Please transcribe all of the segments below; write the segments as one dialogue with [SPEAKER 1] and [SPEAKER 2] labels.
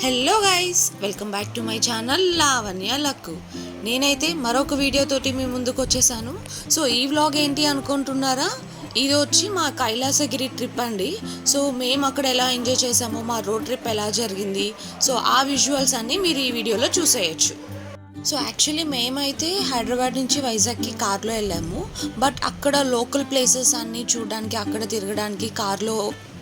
[SPEAKER 1] Hello guys, welcome back to my channel Lavanya luck. నేనైతే మరొక వీడియోతోటి మీ ముందుకు వచ్చేసాను. సో ఈ వ్లాగ్ ఏంటి అనుకుంటున్నారా? ఇది వచ్చి మా కైలాసగిరి ట్రిప్ అండి. సో మేము అక్కడ ఎలా ఎంజాయ్ చేసామో, మా రోడ్ ట్రిప్ ఎలా జరిగింది, సో ఆ విజువల్స్ అన్నీ మీరు ఈ వీడియోలో చూసేయచ్చు. సో యాక్చువల్లీ మేమైతే హైదరాబాద్ నుంచి వైజాగ్కి కార్లో వెళ్ళాము. బట్ అక్కడ లోకల్ ప్లేసెస్ అన్నీ చూడడానికి, అక్కడ తిరగడానికి కార్లో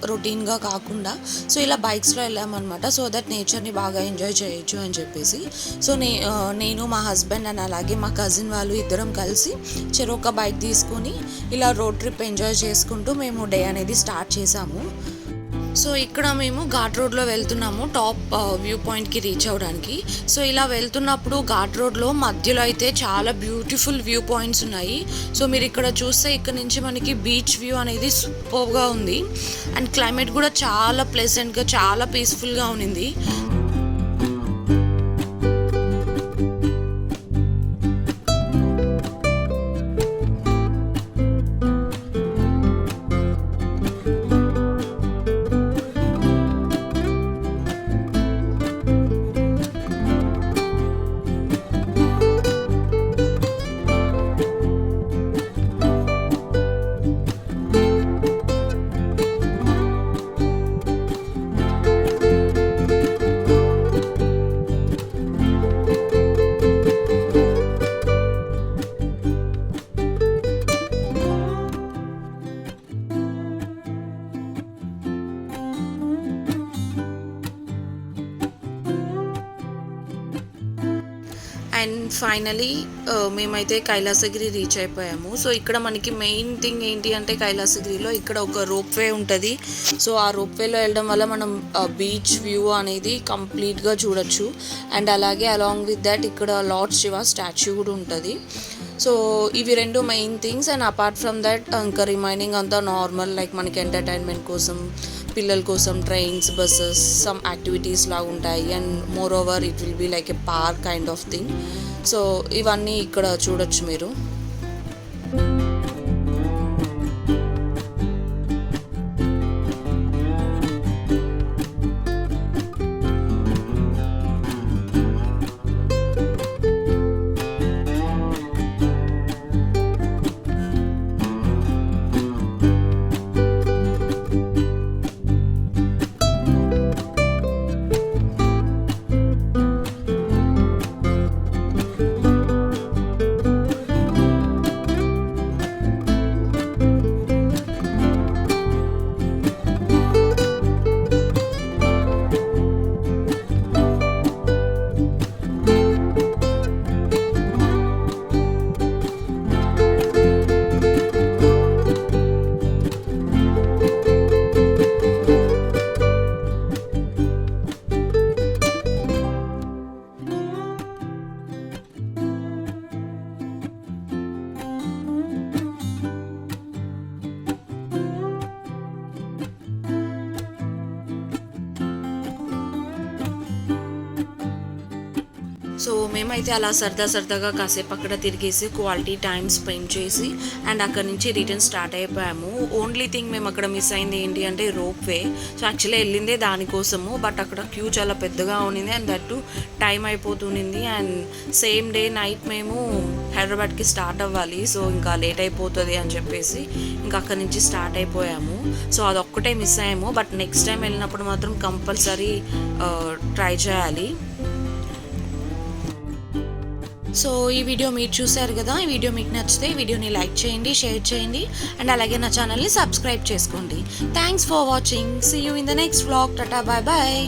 [SPEAKER 1] రొటీన్గా కాకుండా సో ఇలా బైక్స్లో వెళ్ళామన్నమాట. సో దట్ నేచర్ని బాగా ఎంజాయ్ చేయొచ్చు అని చెప్పేసి. సో నేను మా హస్బెండ్ అండ్ అలాగే మా కజిన్ వాళ్ళు ఇద్దరం కలిసి చెరొక బైక్ తీసుకొని ఇలా రోడ్ ట్రిప్ ఎంజాయ్ చేసుకుంటూ మేము డే అనేది స్టార్ట్ చేసాము. సో ఇక్కడ మేము ఘాట్ రోడ్లో వెళ్తున్నాము టాప్ వ్యూ పాయింట్కి రీచ్ అవ్వడానికి. సో ఇలా వెళ్తున్నప్పుడు ఘాట్ రోడ్లో మధ్యలో అయితే చాలా బ్యూటిఫుల్ వ్యూ పాయింట్స్ ఉన్నాయి. సో మీరు ఇక్కడ చూస్తే ఇక్కడ నుంచి మనకి బీచ్ వ్యూ అనేది సూపర్గా ఉంది. అండ్ క్లైమేట్ కూడా చాలా ప్లెజెంట్గా, చాలా పీస్ఫుల్గా ఉంది. అండ్ ఫైనలీ మేమైతే కైలాసగిరి రీచ్ అయిపోయాము. సో ఇక్కడ మనకి మెయిన్ థింగ్ ఏంటి అంటే కైలాసగిరిలో ఇక్కడ ఒక రోప్వే ఉంటుంది. సో ఆ రోప్వేలో వెళ్ళడం వల్ల మనం బీచ్ వ్యూ అనేది కంప్లీట్గా చూడొచ్చు. అండ్ అలాగే అలాంగ్ విత్ దట్ ఇక్కడ లార్డ్ శివ స్టాచ్యూ కూడా ఉంటుంది. సో ఇవి రెండు main things. And apart from that ఇంకా రిమైనింగ్ అంతా నార్మల్, లైక్ మనకి ఎంటర్టైన్మెంట్ కోసం, పిల్లల కోసం ట్రైన్స్, బస్సెస్, సమ్ యాక్టివిటీస్ లాగా ఉంటాయి. And moreover it will be like a park kind of thing. So ఇవన్నీ ఇక్కడ చూడొచ్చు మీరు. సో మేమైతే అలా సరదాగా కాసేపు అక్కడ తిరిగేసి క్వాలిటీ టైం స్పెండ్ చేసి అండ్ అక్కడ నుంచి రిటర్న్ స్టార్ట్ అయిపోయాము. ఓన్లీ థింగ్ మేము అక్కడ మిస్ అయింది ఏంటి అంటే రోప్వే. సో యాక్చువల్లీ వెళ్ళిందే దానికోసము, బట్ అక్కడ క్యూ చాలా పెద్దగా ఉండింది అండ్ దట్టు టైం అయిపోతుంది. అండ్ సేమ్ డే నైట్ మేము హైదరాబాద్కి స్టార్ట్ అవ్వాలి. సో ఇంకా లేట్ అయిపోతుంది అని చెప్పేసి ఇంకా అక్కడి నుంచి స్టార్ట్ అయిపోయాము. సో అదొక్కటే మిస్ అయ్యాము, బట్ నెక్స్ట్ టైం వెళ్ళినప్పుడు మాత్రం కంపల్సరీ ట్రై చేయాలి. సో ఈ వీడియో మీరు చూసారు కదా. ఈ వీడియో మీకు నచ్చితే ఈ వీడియోని లైక్ చేయండి, షేర్ చేయండి అండ్ అలాగే నా ఛానల్ని సబ్స్క్రైబ్ చేసుకోండి. Thanks for watching. See you in the next vlog. Tata, bye bye.